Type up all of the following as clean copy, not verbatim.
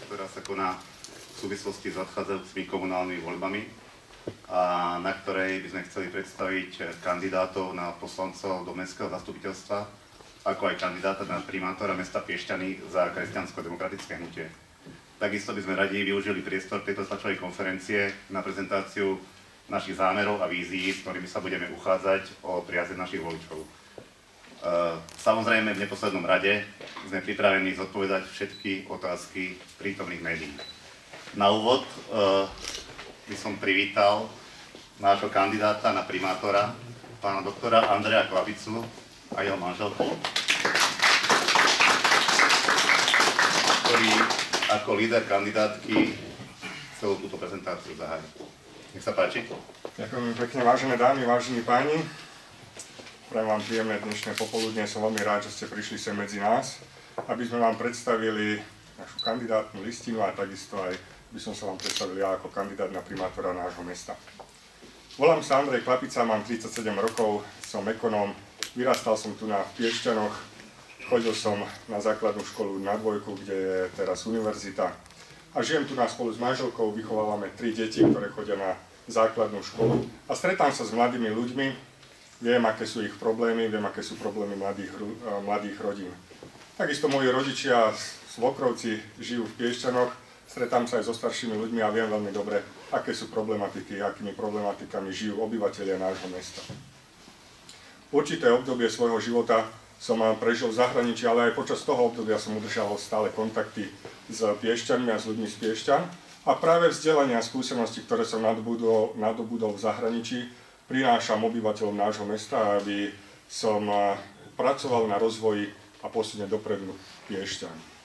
ktorá sa koná v súvislosti s odchádzajúcimi komunálnymi voľbami a na ktorej by sme chceli predstaviť kandidátov na poslancov do mestského zastupiteľstva, ako aj kandidáta na primátora mesta Piešťany za kresťansko-demokratické hnutie. Takisto by sme radi využili priestor tejto tlačovej konferencie na prezentáciu našich zámerov a vízií, s ktorými sa budeme uchádzať o priazeň našich voličov. Samozrejme, v neposlednom rade sme pripravení zodpovedať všetky otázky prítomných médií. Na úvod by som privítal nášho kandidáta na primátora, pána doktora Andreja Klavicu a jeho manželku, ktorý ako líder kandidátky celú túto prezentáciu zahájí. Nech sa páči. Ďakujem pekne, vážené dámy, vážení páni. Prajem vám príjemné dnešné popoludne. Som veľmi rád, že ste prišli sem medzi nás, aby sme vám predstavili našu kandidátnu listinu a takisto aj by som sa vám predstavil ja ako kandidát na primátora nášho mesta. Volám sa Andrej Klapica, mám 37 rokov, som ekonóm, vyrastal som tu v Piešťanoch, chodil som na základnú školu na Dvojku, kde je teraz univerzita a žijem tu spolu s manželkou, vychovávame 3 deti, ktoré chodia na základnú školu a stretám sa s mladými ľuďmi, viem, aké sú ich problémy, viem, aké sú problémy mladých rodín. Takisto moji rodičia, svokrovci žijú v Piešťanoch, stretám sa aj so staršími ľuďmi a viem veľmi dobre, aké sú problematiky, akými problematikami žijú obyvatelia nášho mesta. Určité obdobie svojho života som prežil v zahraničí, ale aj počas toho obdobia som udržal stále kontakty s Piešťanmi a s ľuďmi z Piešťan. A práve vzdelania a skúsenosti, ktoré som nadobudol v zahraničí, prinášam obyvateľom nášho mesta, aby som pracoval na rozvoji a posune dopredu Piešťan.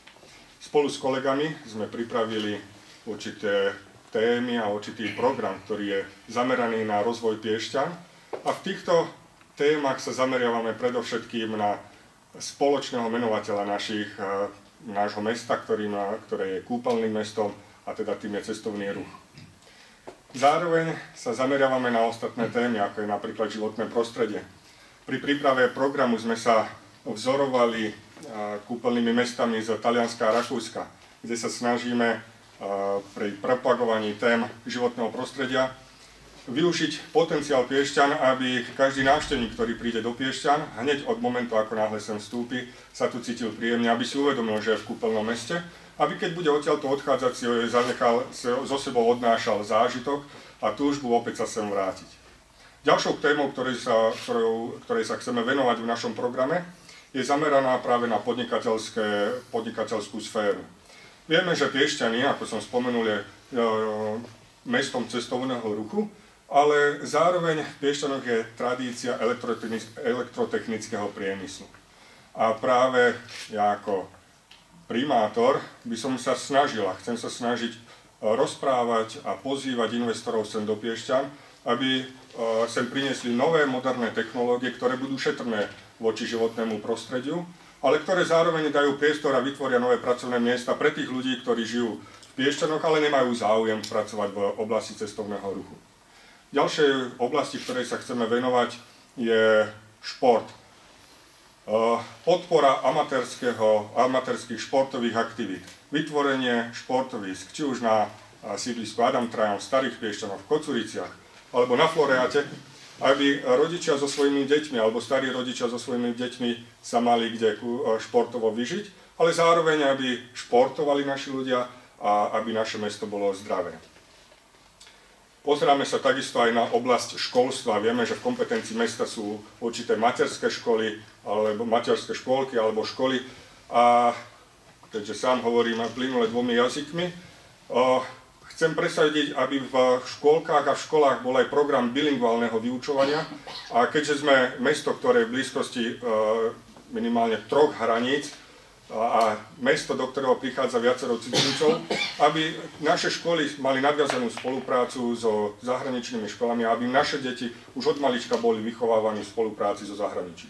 Spolu s kolegami sme pripravili určité témy a určitý program, ktorý je zameraný na rozvoj Piešťan. A v týchto témach sa zameriavame predovšetkým na spoločného menovateľa nášho mesta, ktoré je kúpeľným mestom a teda tým je cestovný ruch. Zároveň sa zameriavame na ostatné témy, ako je napríklad životné prostredie. Pri príprave programu sme sa vzorovali kúpeľnými mestami z Talianska a Rakúska, kde sa snažíme pri propagovaní tém životného prostredia využiť potenciál Piešťan, aby každý návštevník, ktorý príde do Piešťan, hneď od momentu, ako náhle sem vstúpi, sa tu cítil príjemne, aby si uvedomil, že je v kúpeľnom meste, aby keď bude odtiaľto odchádzať, si so sebou odnášal zážitok a túžbu opäť sa sem vrátiť. Ďalšou témou, ktorej sa chceme venovať v našom programe, je zameraná práve na podnikateľskú sféru. Vieme, že Piešťany, ako som spomenul, je mestom cestovného ruchu, ale zároveň v Piešťanoch je tradícia elektrotechnického priemyslu. A práve ja ako primátor by som sa snažil a chcem sa snažiť rozprávať a pozývať investorov sem do Piešťan, aby sem priniesli nové moderné technológie, ktoré budú šetrné voči životnému prostrediu, ale ktoré zároveň dajú priestor a vytvoria nové pracovné miesta pre tých ľudí, ktorí žijú v Piešťanoch, ale nemajú záujem pracovať v oblasti cestovného ruchu. Ďalšej oblasti, ktorej sa chceme venovať, je šport. Podpora amatérskych športových aktivít. Vytvorenie športovísk, či už na sídlisku Adam Trajan v Starých Piešťanoch, v Kocuriciach, alebo na Floreate, aby rodičia so svojimi deťmi, alebo starí rodičia so svojimi deťmi sa mali kde športovo vyžiť, ale zároveň, aby športovali naši ľudia a aby naše mesto bolo zdravé. Pozeráme sa takisto aj na oblasť školstva. Vieme, že v kompetencii mesta sú určité materské školy, alebo materské škôlky, alebo školy. A keďže sám hovorím plynule 2 jazykmi, chcem presadiť, aby v škôlkach a v školách bol aj program bilingválneho vyučovania. A keďže sme mesto, ktoré je v blízkosti minimálne 3 hraníc a mesto, do ktorého prichádza viacero cudzincov, aby naše školy mali nadviazanú spoluprácu so zahraničnými školami a aby naše deti už od malička boli vychovávaní v spolupráci so zahraničím.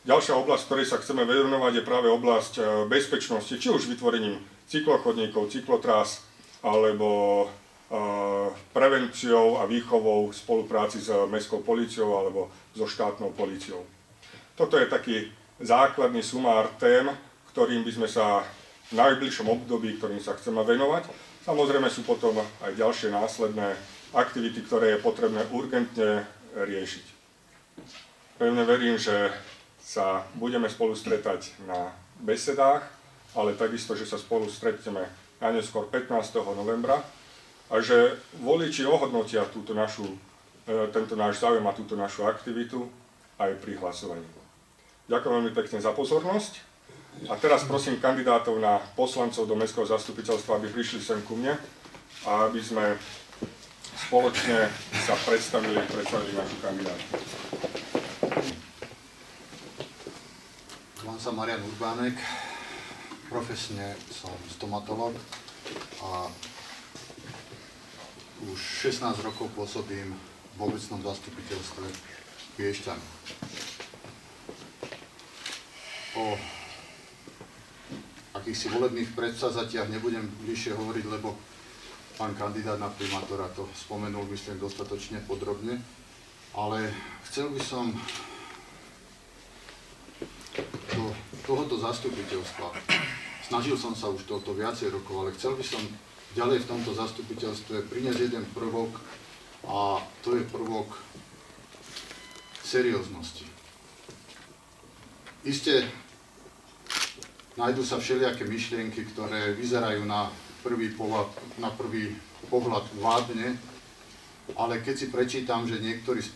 Ďalšia oblasť, ktorej sa chceme venovať, je práve oblasť bezpečnosti, či už vytvorením cyklochodníkov, cyklotrás, alebo prevenciou a výchovou v spolupráci s mestskou políciou alebo so štátnou políciou. Toto je taký základný sumár tém, ktorým by sme sa v najbližšom období, ktorým sa chceme venovať. Samozrejme sú potom aj ďalšie následné aktivity, ktoré je potrebné urgentne riešiť. Pevne verím, že sa budeme spolu stretať na besedách, ale takisto, že sa spolu stretneme najneskôr 15. novembra a že voliči ohodnotia tento náš záujem a túto našu aktivitu aj pri hlasovaní. Ďakujem veľmi pekne za pozornosť a teraz prosím kandidátov na poslancov do mestského zastupiteľstva, aby prišli sem ku mne a aby sme spoločne sa predstavili našu kandidátku. Volám sa Marian Urbánek, profesne som stomatolog a už 16 rokov pôsobím v obecnom zastupiteľstve Piešťan. O akýchsi volebných predsavzatiach nebudem bližšie hovoriť, lebo pán kandidát na primátora to spomenul, myslím, dostatočne podrobne, ale chcel by som do tohoto zastupiteľstva, snažil som sa už toto viacej rokov, ale chcel by som ďalej v tomto zastupiteľstve priniesť jeden prvok a to je prvok serióznosti. Isté nájdú sa všelijaké myšlienky, ktoré vyzerajú na prvý pohľad vládne, ale keď si prečítam, že niektorý z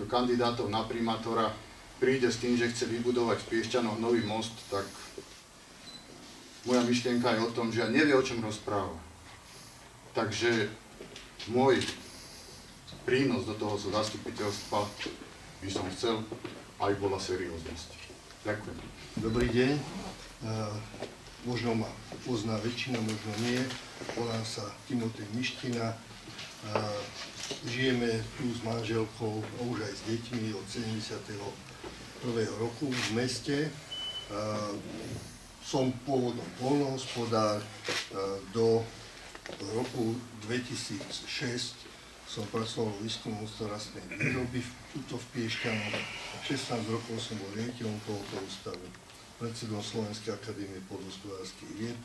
kandidátov na primátora príde s tým, že chce vybudovať v Piešťanoch nový most, tak moja myšlienka je o tom, že ja nevie, o čom rozpráva. Takže môj prínos do toho zastupiteľstva by som chcel, aby bola serióznosť. Ďakujem. Dobrý deň. Možno ma pozná väčšina, možno nie. Volám sa Timotej Miština. Žijeme tu s manželkou a už aj s deťmi od 71. roku v meste. Som pôvodom poľnohospodár. Do roku 2006 som pracoval v výskumu hospodárskej výroby tuto v Piešťanoch. 16 rokov som bol riaditeľom tohoto ústavu, predsedom Slovenskej akadémie poľnohospodárskych vied,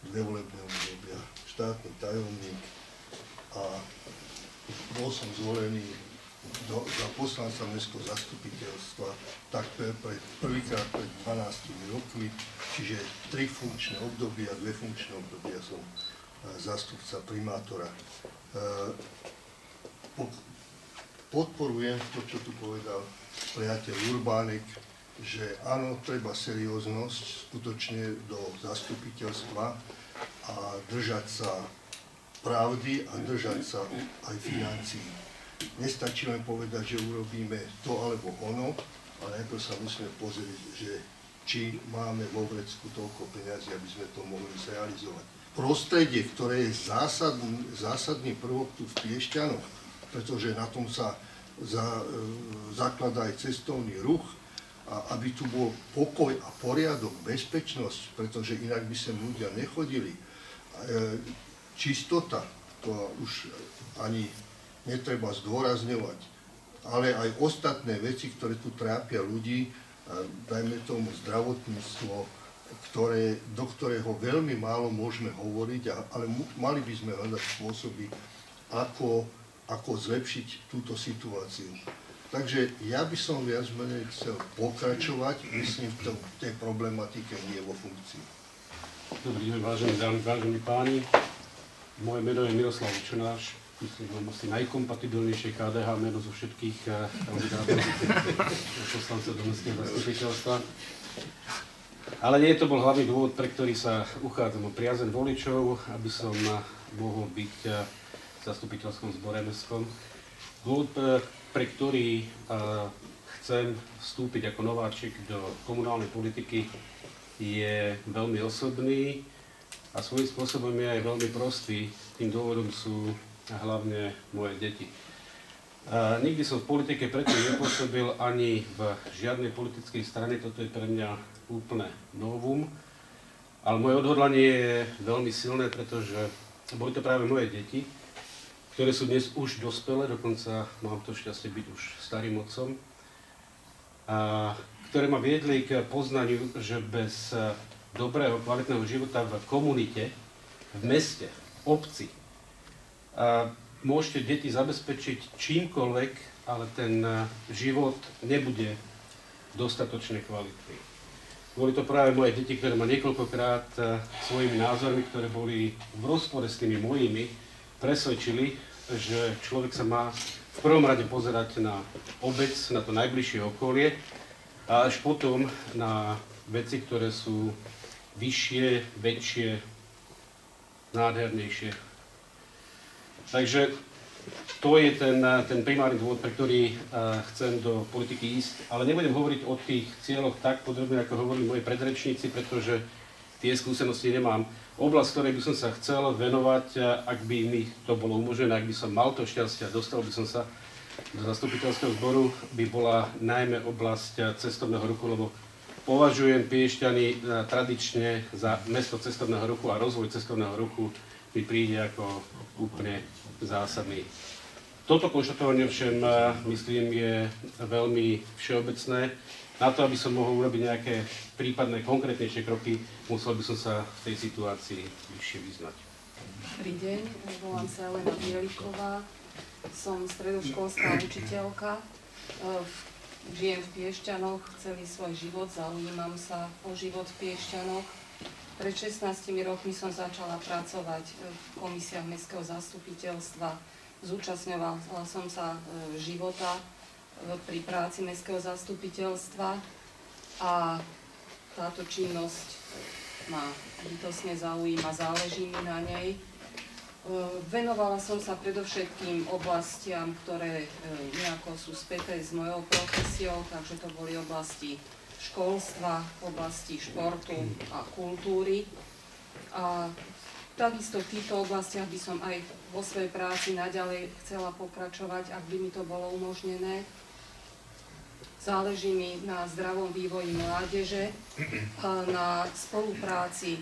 2 volebné obdobia, štátny tajomník a bol som zvolený za poslanca mestského zastupiteľstva tak prvýkrát pred 12 rokmi, čiže 3 funkčné obdobia, 2 funkčné obdobia som zástupca primátora. Podporujem to, čo tu povedal priateľ Urbánek, že áno, treba serióznosť skutočne do zastupiteľstva a držať sa pravdy a držať sa aj financií. Nestačí len povedať, že urobíme to alebo ono, ale najprv sa musíme pozrieť, že či máme vo vrecku toľko peňazí, aby sme to mohli zrealizovať. Prostredie, ktoré je zásadný prvok tu v Piešťanoch, pretože na tom sa zakladá aj cestovný ruch, a aby tu bol pokoj a poriadok, bezpečnosť, pretože inak by sem ľudia nechodili. Čistota, to už ani netreba zdôrazňovať, ale aj ostatné veci, ktoré tu trápia ľudí, dajme tomu zdravotníctvo, do ktorého veľmi málo môžeme hovoriť, ale mali by sme hľadať spôsoby, ako zlepšiť túto situáciu. Takže ja by som viac menej chcel pokračovať, myslím, v tej problematike nie vo funkcii. Dobrý deň, vážení dámy, vážení páni. Moje meno je Miroslav Učenáš. Myslím, mám asi najkompatibilnejšie KDH meno zo všetkých kandidátov poslancov do mestského zastupiteľstva. Ale nie to bol hlavný dôvod, pre ktorý sa uchádzam o priazeň voličov, aby som mohol byť v zastupiteľskom zbore mestskom. Dôvod, pre ktorý chcem vstúpiť ako nováčik do komunálnej politiky, je veľmi osobný a svojím spôsobom je aj veľmi prostý. Tým dôvodom sú hlavne moje deti. Nikdy som v politike predtým nepôsobil ani v žiadnej politickej strane, toto je pre mňa úplne novum, ale moje odhodlanie je veľmi silné, pretože boli to práve moje deti, ktoré sú dnes už dospelé, dokonca mám to šťastie byť už starým otcom, a ktoré ma viedli k poznaniu, že bez dobrého, kvalitného života v komunite, v meste, v obci, môžete deti zabezpečiť čímkoľvek, ale ten život nebude dostatočne kvalitný. Boli to práve moje deti, ktoré ma niekoľkokrát svojimi názormi, ktoré boli v rozpore s tými mojimi, presvedčili, že človek sa má v prvom rade pozerať na obec, na to najbližšie okolie a až potom na veci, ktoré sú vyššie, väčšie, nádhernejšie. Takže to je ten primárny dôvod, pre ktorý chcem do politiky ísť. Ale nebudem hovoriť o tých cieľoch tak podrobne, ako hovorili moji predrečníci, pretože tie skúsenosti nemám. Oblasť, ktorej by som sa chcel venovať, ak by mi to bolo umožnené, ak by som mal to šťastie a dostal by som sa do zastupiteľského zboru, by bola najmä oblasť cestovného ruchu, lebo považujem Piešťany tradične za mesto cestovného ruchu a rozvoj cestovného ruchu mi príde ako úplne zásadný. Toto konštatovanie všem, myslím, je veľmi všeobecné. Na to, aby som mohol urobiť nejaké prípadné konkrétnejšie kroky, musel by som sa v tej situácii vyššie vyznať. Dobrý deň, volám sa Elena Bieliková, som stredoškolská učiteľka, žijem v Piešťanoch celý svoj život, zaujímam sa o život v Piešťanoch. Pred 16 rokmi som začala pracovať v komisiách mestského zastupiteľstva, zúčastňovala som sa života pri práci mestského zastupiteľstva a táto činnosť ma bytostne zaujíma, záleží mi na nej. Venovala som sa predovšetkým oblastiam, ktoré nejako sú späté s mojou profesiou, takže to boli oblasti školstva, oblasti športu a kultúry. A takisto v týchto oblastiach by som aj vo svojej práci naďalej chcela pokračovať, ak by mi to bolo umožnené. Záleží mi na zdravom vývoji mládeže, na spolupráci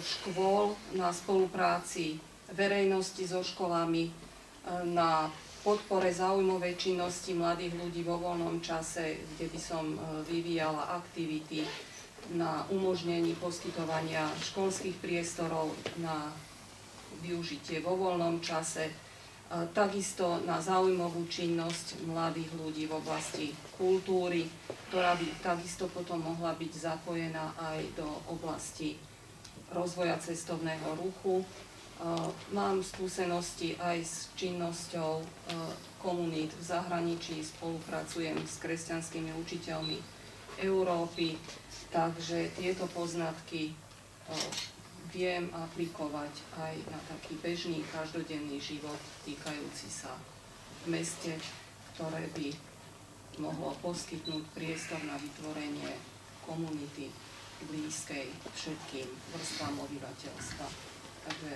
škôl, na spolupráci verejnosti so školami, na podpore záujmovej činnosti mladých ľudí vo voľnom čase, kde by som vyvíjala aktivity na umožnení poskytovania školských priestorov na využitie vo voľnom čase, takisto na záujmovú činnosť mladých ľudí v oblasti kultúry, ktorá by takisto potom mohla byť zapojená aj do oblasti rozvoja cestovného ruchu. Mám skúsenosti aj s činnosťou komunít v zahraničí, spolupracujem s kresťanskými učiteľmi Európy, takže tieto poznatky viem aplikovať aj na taký bežný, každodenný život týkajúci sa v meste, ktoré by mohlo poskytnúť priestor na vytvorenie komunity blízkej všetkým vrstvám obyvateľstva. Takže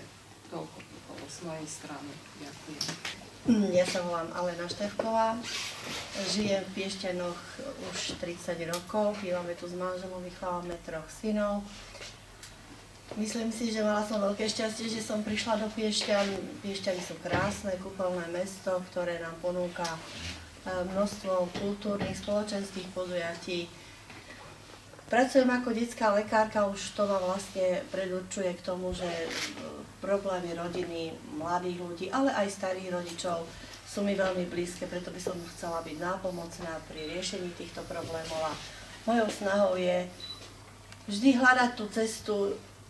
toľko bolo z mojej strany. Ďakujem. Ja sa volám Alena Števková, žijem v Piešťanoch už 30 rokov, bývame tu s manželom, vychovávame 3 synov. Myslím si, že mala som veľké šťastie, že som prišla do Piešťan. Piešťany sú krásne, kúpeľné mesto, ktoré nám ponúka množstvo kultúrnych, spoločenských podujatí. Pracujem ako detská lekárka, už to ma vlastne predurčuje k tomu, že problémy rodiny, mladých ľudí, ale aj starých rodičov sú mi veľmi blízke, preto by som chcela byť nápomocná pri riešení týchto problémov. A mojou snahou je vždy hľadať tú cestu,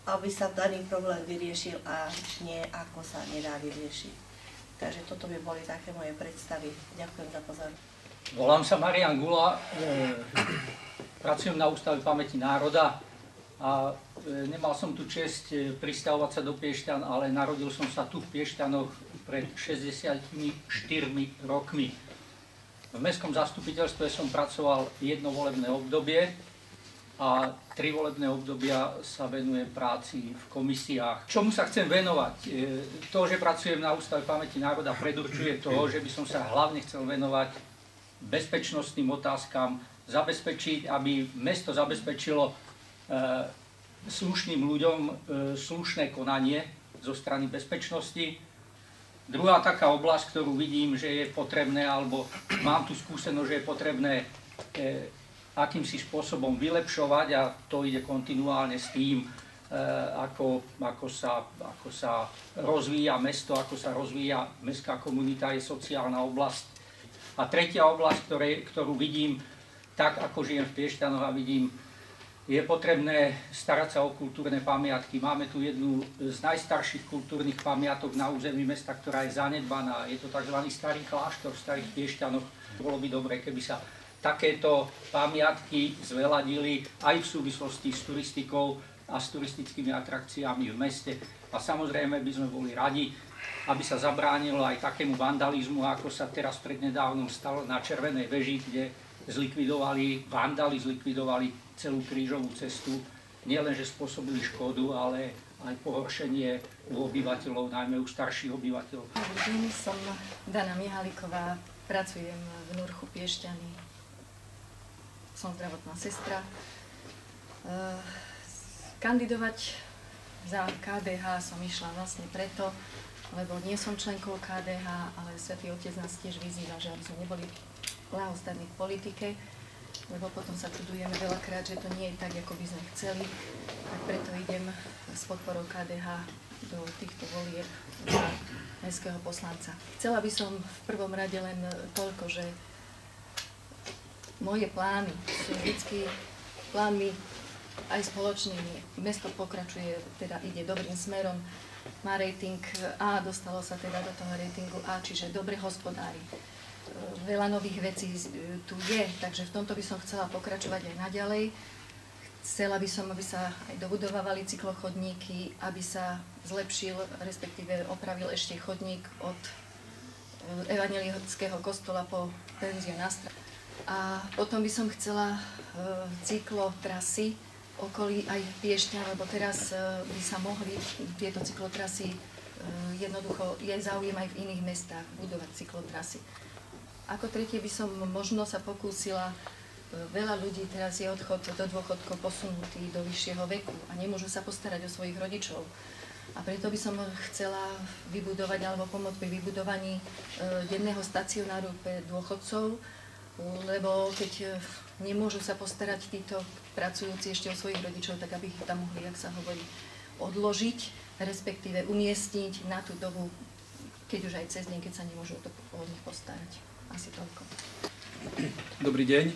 aby sa daný problém vyriešil a nie ako sa nedá vyriešiť. Takže toto by boli také moje predstavy. Ďakujem za pozornosť. Volám sa Marian Gula, pracujem na Ústave pamäti národa a nemal som tu česť prisťahovať sa do Piešťan, ale narodil som sa tu v Piešťanoch pred 64 rokmi. V mestskom zastupiteľstve som pracoval 1 volebné obdobie a 3 volebné obdobia sa venujem práci v komisiách. Čomu sa chcem venovať? To, že pracujem na Ústave pamäti národa, predurčuje toho, že by som sa hlavne chcel venovať bezpečnostným otázkam, zabezpečiť, aby mesto zabezpečilo slušným ľuďom slušné konanie zo strany bezpečnosti. Druhá taká oblasť, ktorú vidím, že je potrebné, alebo mám tu skúsenosť, že je potrebné akýmsi spôsobom vylepšovať a to ide kontinuálne s tým, ako sa rozvíja mesto, ako sa rozvíja mestská komunita, je sociálna oblasť. A tretia oblasť, ktorú vidím, tak ako žijem v Piešťanoch a vidím, je potrebné starať sa o kultúrne pamiatky. Máme tu jednu z najstarších kultúrnych pamiatok na území mesta, ktorá je zanedbaná. Je to tzv. Starý kláštor v Starých Piešťanoch. Bolo by dobre, keby sa takéto pamiatky zveladili aj v súvislosti s turistikou a s turistickými atrakciami v meste. A samozrejme by sme boli radi, aby sa zabránilo aj takému vandalizmu, ako sa teraz prednedávnom stalo na Červenej veži, kde vandali zlikvidovali celú krížovú cestu. Nie len, že spôsobili škodu, ale aj pohoršenie u obyvateľov, najmä u starších obyvateľov. Dobrý deň, som Dana Mihaliková, pracujem v NURCHu Piešťany. Som zdravotná sestra. Kandidovať za KDH som išla vlastne preto, lebo nie som členkou KDH, ale Svätý Otec nás tiež vyzýva, že aby sme neboli ľahostajní v politike, lebo potom sa čudujeme veľakrát, že to nie je tak, ako by sme chceli. Tak preto idem s podporou KDH do týchto volieb za mestského poslanca. Chcela by som v prvom rade len toľko, že moje plány sú vždycky plánmi aj spoločnými. Mesto pokračuje, teda ide dobrým smerom, má rating A, dostalo sa teda do toho ratingu A, čiže dobre hospodári. Veľa nových vecí tu je, takže v tomto by som chcela pokračovať aj naďalej. Chcela by som, aby sa aj dobudovávali cyklochodníky, aby sa zlepšil, respektíve opravil ešte chodník od evangelického kostola po penziu na Strave. A potom by som chcela cyklotrasy okolí aj Piešťan, lebo teraz by sa mohli tieto cyklotrasy, jednoducho je záujem aj v iných mestách budovať cyklotrasy. Ako tretie by som možno sa pokúsila, veľa ľudí teraz je odchod do dôchodkov posunutý do vyššieho veku a nemôžu sa postarať o svojich rodičov. A preto by som chcela vybudovať alebo pomôcť pri vybudovaní denného stacionáru pre dôchodcov, lebo keď nemôžu sa postarať títo pracujúci ešte o svojich rodičov, tak aby ich tam mohli, jak sa hovorí, odložiť, respektíve umiestniť na tú dobu, keď už aj cez deň, keď sa nemôžu o nich postarať. Asi toľko. Dobrý deň,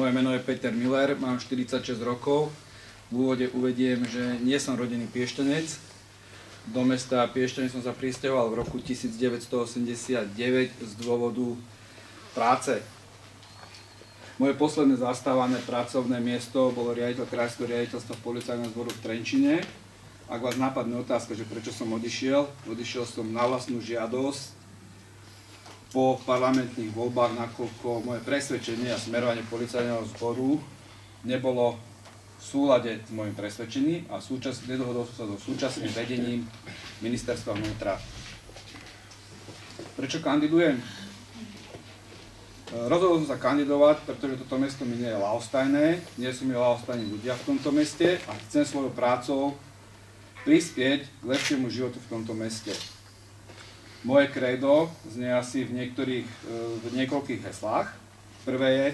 moje meno je Peter Müller, mám 46 rokov. V úvode uvediem, že nie som rodený Piešťanec. Do mesta Piešťany som sa prisťahoval v roku 1989 z dôvodu práce. Moje posledné zastávané pracovné miesto bolo riaditeľ krajského riaditeľstva Policajného zboru v Trenčine. Ak vás napadne otázka, že prečo som odišiel som na vlastnú žiadosť po parlamentných voľbách, nakoľko moje presvedčenie a smerovanie policajného zboru nebolo v súlade s mojim presvedčením a nedohodol som sa so súčasným vedením ministerstva vnútra. Prečo kandidujem? Rozhodol som sa kandidovať, pretože toto mesto mi nie je ľahostajné, nie sú mi ľahostajní ľudia v tomto meste a chcem svojou prácou prispieť k lepšiemu životu v tomto meste. Moje krédo znie asi v niekoľkých heslách. Prvé je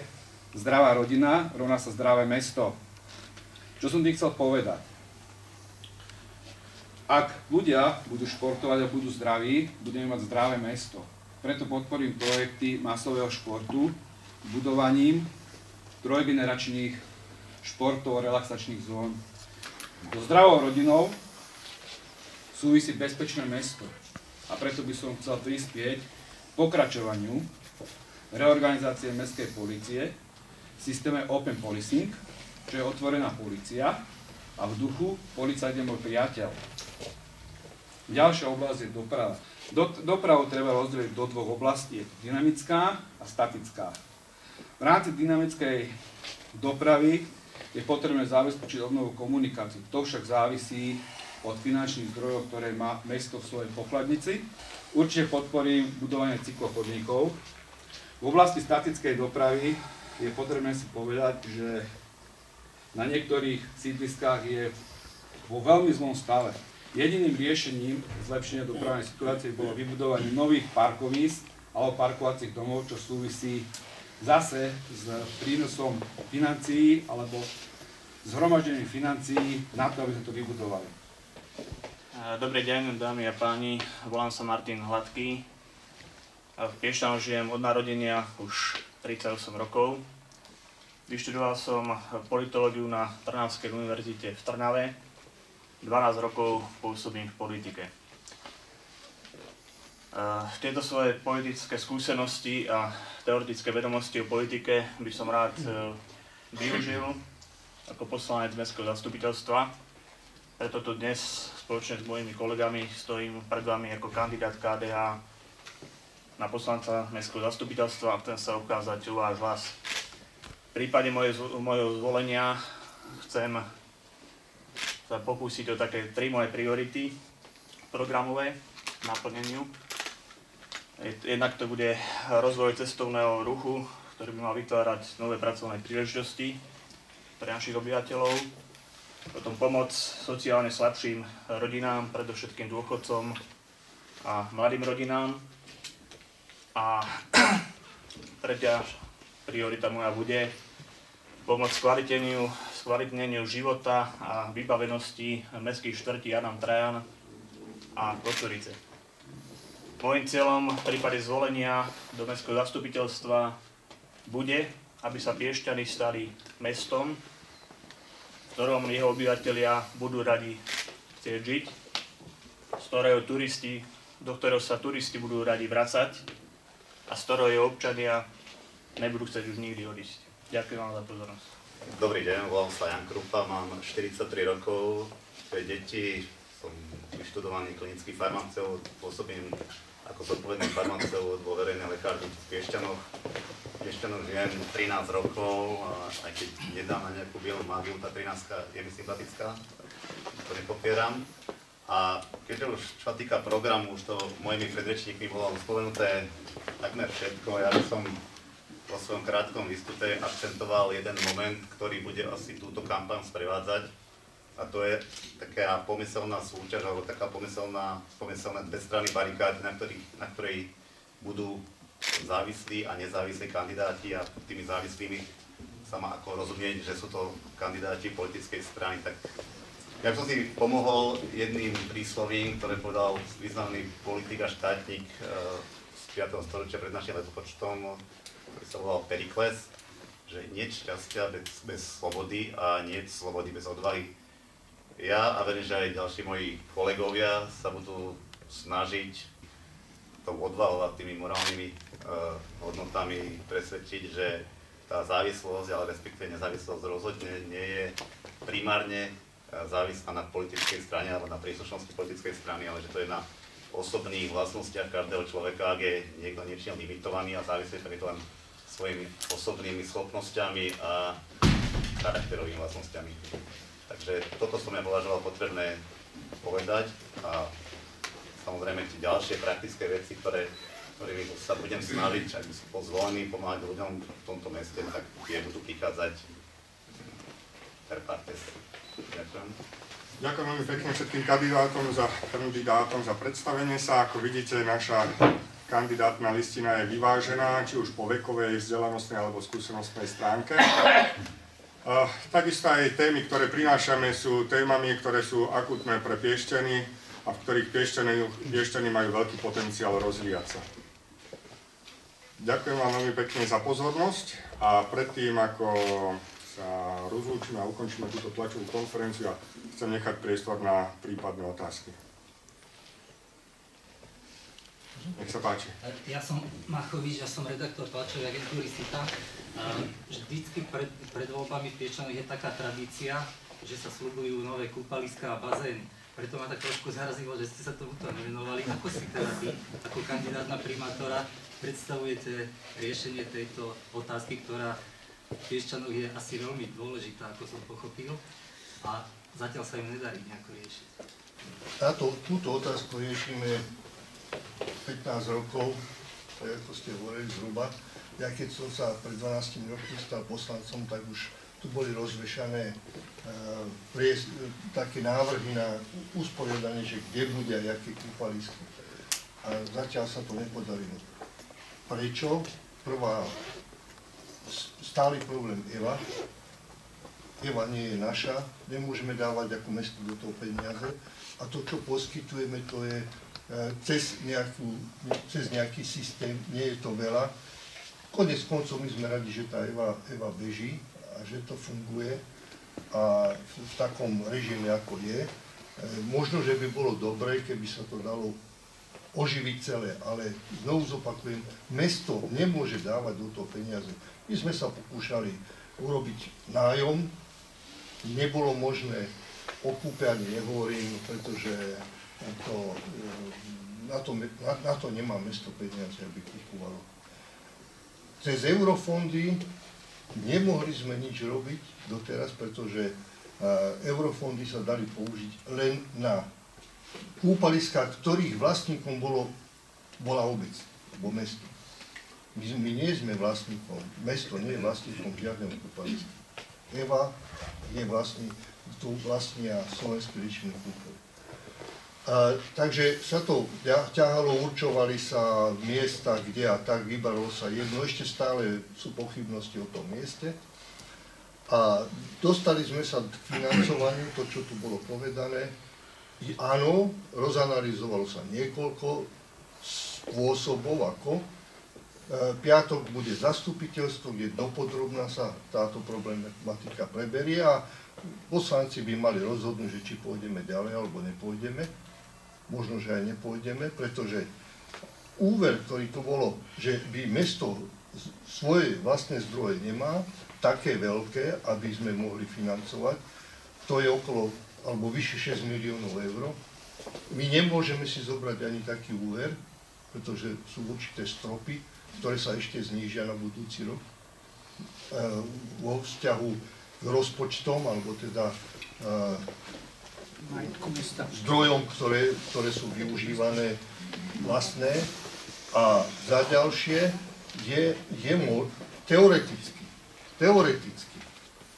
zdravá rodina rovná sa zdravé mesto. Čo som tým chcel povedať? Ak ľudia budú športovať a budú zdraví, budeme mať zdravé mesto. Preto podporím projekty masového športu budovaním trojgeneračných športov a relaxačných zón. So zdravou rodinou súvisí bezpečné mesto. A preto by som chcel prispieť k pokračovaniu reorganizácie mestskej polície v systéme Open Policing, čo je otvorená polícia a v duchu policajt je môj priateľ. Ďalšia oblasť je doprava. Dopravu treba rozdeliť do dvoch oblastí, je to dynamická a statická. V rámci dynamickej dopravy je potrebné zabezpečiť obnovu komunikácií. To však závisí od finančných zdrojov, ktoré má mesto v svojej pokladnici. Určite podporím budovanie cyklochodníkov. V oblasti statickej dopravy je potrebné si povedať, že na niektorých sídliskách je vo veľmi zlom stave. Jediným riešením zlepšenia dopravnej situácie bolo vybudovanie nových parkovísk alebo parkovacích domov, čo súvisí zase s prínosom financií alebo zhromaždením financií na to, aby sme to vybudovali. Dobrý deň, dámy a páni, volám sa Martin Hladký. V Piešťanoch žijem od narodenia už 38 rokov. Vyštudoval som politológiu na Trnavskej univerzite v Trnave. 12 rokov pôsobím v politike. Tieto svoje politické skúsenosti a teoretické vedomosti o politike by som rád využil ako poslanec mestského zastupiteľstva. Preto tu dnes spoločne s mojimi kolegami stojím pred vami ako kandidát KDH na poslanca mestského zastupiteľstva a chcem sa ukázať o váš hlas. V prípade mojho zvolenia chcem sa pokúsiť o také 3 moje priority programové naplneniu. Jednak to bude rozvoj cestovného ruchu, ktorý by mal vytvárať nové pracovné príležitosti pre našich obyvateľov. Potom pomoc sociálne slabším rodinám, predovšetkým dôchodcom a mladým rodinám. A tretia priorita moja bude pomoc skvalitneniu života a vybavenosti mestských štvrtí Adam Trajan a Košurice. Mojím cieľom v prípade zvolenia do mestského zastupiteľstva bude, aby sa Piešťany stali mestom, v ktorom jeho obyvatelia budú radi chcieť žiť, do ktorého sa turisti budú radi vracať a z ktorého jeho občania nebudú chcieť už nikdy odísť. Ďakujem vám za pozornosť. Dobrý deň, volám sa Jan Krupa, mám 43 rokov, 2 deti, som vyštudovaný klinický farmaceut, pôsobím ako zodpovedný farmaceut vo verejnej lekárni v Piešťanoch. V Piešťanoch žijem 13 rokov, a aj keď nedám na nejakú bielú mágiu, tá 13 je mi sympatická, to nepopieram. A keďže už čo sa týka programu, už to mojimi predrečníkmi bolo spomenuté takmer všetko, ja by som vo svojom krátkom výstupe akcentoval jeden moment, ktorý bude asi túto kampaň sprevádzať. A to je taká pomyselná súťaž, alebo taká pomyselné dve strany barikády, na ktorej budú závislí a nezávislí kandidáti a tými závislými sa má ako rozumieť, že sú to kandidáti politickej strany. Tak ja som si pomohol jedným príslovím, ktoré povedal významný politik a štátnik z 5. storočia pred našim letopočtom, ktorý sa volal Perikles, že nie je šťastia bez slobody a nie je slobody bez odvahy. Ja a verím, že aj ďalší moji kolegovia sa budú snažiť tou odvahou a tými morálnymi hodnotami presvedčiť, že tá závislosť, ale respektíve nezávislosť rozhodne nie je primárne závislá na politickej strane alebo na príslušnosti politickej strany, ale že to je na osobných vlastnostiach každého človeka, ak je niekto niečím limitovaný a závislý preto len svojimi osobnými schopnosťami a charakterovými vlastnosťami. Takže toto som ja považoval potrebné povedať a samozrejme tie ďalšie praktické veci, ktorými sa budem snažiť, ak by som bol zvolený, pomáhať ľuďom v tomto meste, tak tie budú prichádzať per partes. Ďakujem. Ďakujem veľmi pekne všetkým kandidátom za predstavenie sa. Ako vidíte, naša kandidátna listina je vyvážená, či už po vekovej, vzdelanostnej alebo skúsenostnej stránke. Takisto aj témy, ktoré prinášame, sú témami, ktoré sú akútne pre Piešťany a v ktorých Piešťany majú veľký potenciál rozvíjať sa. Ďakujem vám veľmi pekne za pozornosť a predtým, ako sa rozlúčime a ukončíme túto tlačovú konferenciu, chcem nechať priestor na prípadné otázky. Nech sa páči. Ja som Machovič, ja som redaktor tlačovej agentúry SITA. Vždycky pred voľbami v Piešťanoch je taká tradícia, že sa sľubujú nové kúpaliská a bazény. Preto ma tak trošku zarazilo, že ste sa tomuto nevenovali. Ako si teda vy, ako kandidát na primátora, predstavujete riešenie tejto otázky, ktorá v Piešťanoch je asi veľmi dôležitá, ako som pochopil, a zatiaľ sa im nedarí nejako riešiť? Túto otázku riešime 15 rokov, tak ako ste hovorili zhruba. Ja keď som sa pred 12 rokmi stal poslancom, tak už tu boli rozvešané také návrhy na usporiadanie, že kde bude a aké kúpalisko. A zatiaľ sa to nepodarilo. Prečo? Prvá stály problém EVA. EVA nie je naša, nemôžeme dávať ako mesto do toho peniaze a to, čo poskytujeme, to je cez nejaký systém, nie je to veľa. Konec koncov my sme radi, že tá EVA beží a že to funguje a v takom režime, ako je. Možno, že by bolo dobré, keby sa to dalo oživiť celé, ale znovu zopakujem, mesto nemôže dávať do toho peniaze. My sme sa pokúšali urobiť nájom, nebolo možné okúpe, ani nehovorím, pretože na to nemá mesto peniaze, aby kupovalo. Cez eurofondy nemohli sme nič robiť doteraz, pretože eurofondy sa dali použiť len na kúpaliská, ktorých vlastníkom bola obec, alebo mesto. My nie sme vlastníkom, mesto nie je vlastníkom žiadneho kúpaliska. EVA je tu vlastnia Slovenský liečebný kúpeľ. Takže sa to ťahalo, určovali sa miesta, kde a tak, vybralo sa jedno, ešte stále sú pochybnosti o tom mieste. A dostali sme sa k financovaniu, to, čo tu bolo povedané. Áno, rozanalizovalo sa niekoľko spôsobov, ako. Piatok bude zastupiteľstvo, kde dopodrobná sa táto problematika preberie a poslanci by mali rozhodnúť, že či pôjdeme ďalej alebo nepôjdeme. Možno, že aj nepôjdeme, pretože úver, ktorý tu bolo, že by mesto svoje vlastné zdroje nemá, také veľké, aby sme mohli financovať, to je okolo, alebo vyše 6 miliónov eur. My nemôžeme si zobrať ani taký úver, pretože sú určité stropy, ktoré sa ešte znížia na budúci rok vo vzťahu k rozpočtom, alebo teda zdrojom, ktoré sú využívané vlastné. A za ďalšie je teoreticky,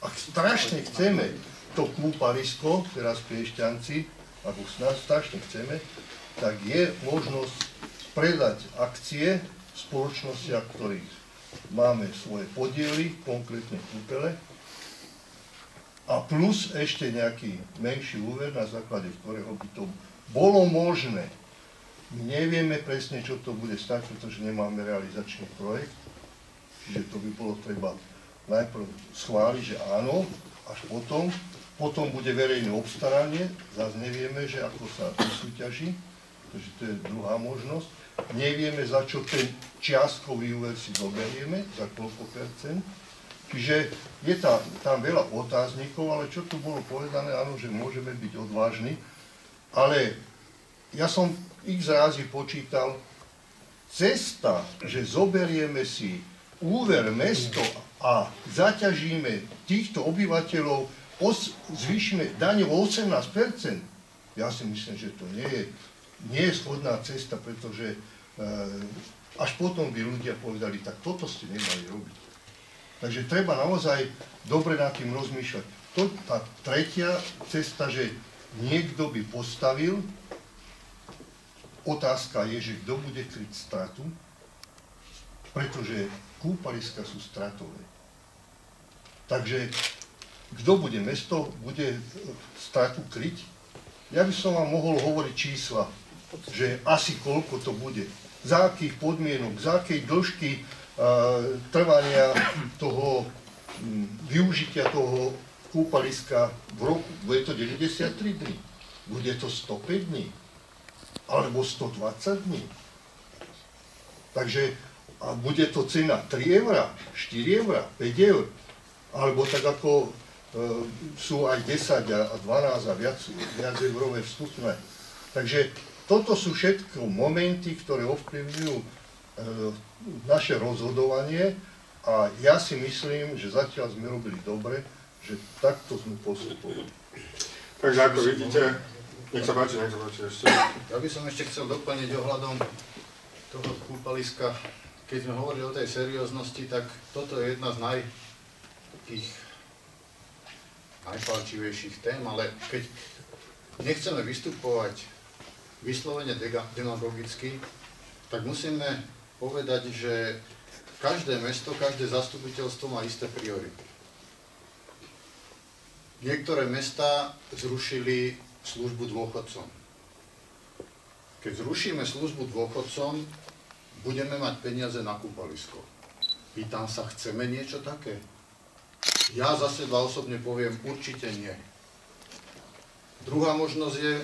ak strašne chceme to kúpalisko, teraz Piešťanci, ak už strašne chceme, tak je možnosť predať akcie v spoločnostiach, ktorých máme svoje podiely, konkrétne kúpele, a plus ešte nejaký menší úver, na základe ktorého by to bolo možné. My nevieme presne, čo to bude stať, pretože nemáme realizačný projekt, čiže to by bolo treba najprv schváliť, že áno, až potom bude verejné obstaranie, zase nevieme, že ako sa vysúťaží, pretože to je druhá možnosť. Nevieme, za čo ten čiastkový úver si zoberieme, za koľko percent. Čiže je tam veľa otáznikov, ale čo tu bolo povedané, áno, že môžeme byť odvážni, ale ja som x razy počítal, cesta, že zoberieme si úver mesto a zaťažíme týchto obyvateľov, zvýšime dane o 18%, ja si myslím, že to nie je schodná cesta, pretože až potom by ľudia povedali, tak toto ste nemali robiť. Takže treba naozaj dobre nad tým rozmýšľať. Tá tretia cesta, že niekto by postavil, otázka je, že kto bude kryť stratu, pretože kúpaliska sú stratové. Takže kto bude mesto, bude stratu kryť? Ja by som vám mohol hovoriť čísla, že asi koľko to bude, za akých podmienok, za akej dĺžky trvania toho využitia toho kúpaliska v roku. Bude to 93 dní, bude to 105 dní, alebo 120 dní. Takže a bude to cena 3 eur, 4 eur, 5 eur, alebo tak ako sú aj 10 a 12 a viac eurové vstupné. Takže toto sú všetko momenty, ktoré ovplyvňujú naše rozhodovanie a ja si myslím, že zatiaľ sme robili dobre, že takto sme postupovali. Takže ako vidíte, nech sa páči ešte. Ja by som ešte chcel doplniť ohľadom toho kúpaliska. Keď sme hovorili o tej serióznosti, tak toto je jedna z najpálčivejších tém, ale keď nechceme vystupovať vyslovene demagogicky, tak musíme povedať, že každé mesto, každé zastupiteľstvo má isté priority. Niektoré mestá zrušili službu dôchodcom. Keď zrušíme službu dôchodcom, budeme mať peniaze na kúpalisko. Pýtam sa, chceme niečo také? Ja za seba osobne poviem, určite nie. Druhá možnosť je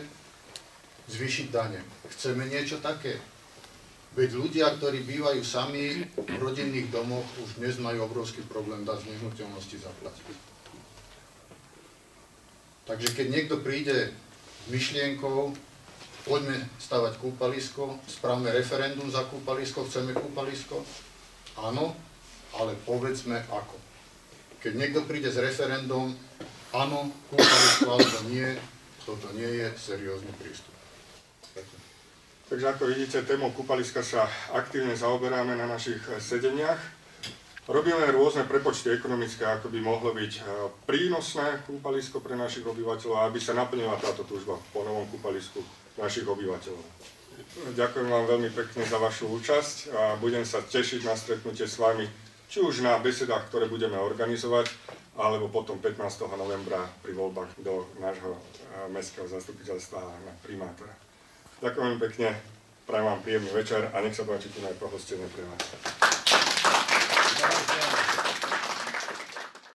zvýšiť dane. Chceme niečo také? Veď ľudia, ktorí bývajú sami v rodinných domoch, už dnes majú obrovský problém dať z nehnuteľnosti zaplatiť. Takže keď niekto príde s myšlienkou, poďme stavať kúpalisko, spravme referendum za kúpalisko, chceme kúpalisko, áno, ale povedzme ako. Keď niekto príde s referendum, áno, kúpalisko alebo nie, toto nie je seriózny prístup. Takže ako vidíte, témou kúpaliska sa aktívne zaoberáme na našich sedeniach. Robíme rôzne prepočty ekonomické, ako by mohlo byť prínosné kúpalisko pre našich obyvateľov, aby sa naplnila táto túžba po novom kúpalisku našich obyvateľov. Ďakujem vám veľmi pekne za vašu účasť a budem sa tešiť na stretnutie s vami, či už na besedách, ktoré budeme organizovať, alebo potom 15. novembra pri voľbách do nášho mestského zastupiteľstva na primátora. Ďakujem veľmi pekne, prajem vám príjemný večer a nech sa páči tu aj pohostenie pre vás.